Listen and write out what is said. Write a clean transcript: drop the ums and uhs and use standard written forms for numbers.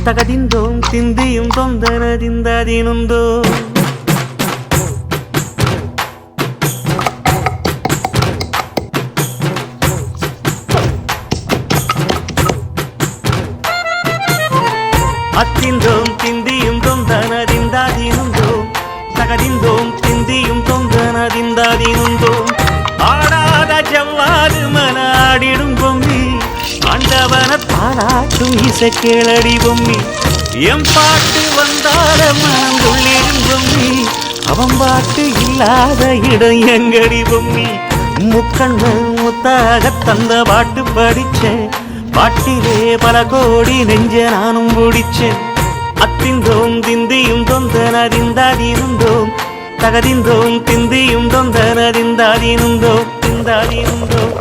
തകതിന്തോം തിന്തിയും തൊന്തനതിന്തതിനുന്തോ അത്തിന്തോം തിന്തിയും തൊന്തനതിന്തതിനുന്തോ തകതിന്തോം തിന്തിയും തൊന്തനതിന്തതിനുന്തോ ആടാത ജവ്വാല് മനാടിടും പൊമ്മി ஆண்டவன பாராட்டும் இசை கேளடி பொம்மி எம் பாட்டு வந்தால மனங்குள்ளிடும் பொம்மி அவன் பாட்டு இல்லாத இடம் எங்கடி பொம்மி முக்கண்ணல் முத்தாக தந்த பாட்டு படிச்சேன் பாட்டிலே பல கோடி நெஞ்ச நானும் பிடிச்சேன் அத்திந்தோம் திந்தியும் தொந்தனதிந்தாதீனுந்தோம் தகதிந்தோம் திந்தியும் தொந்தனதிந்தாதீனுந்தோம் திந்தாதீனுந்தோம்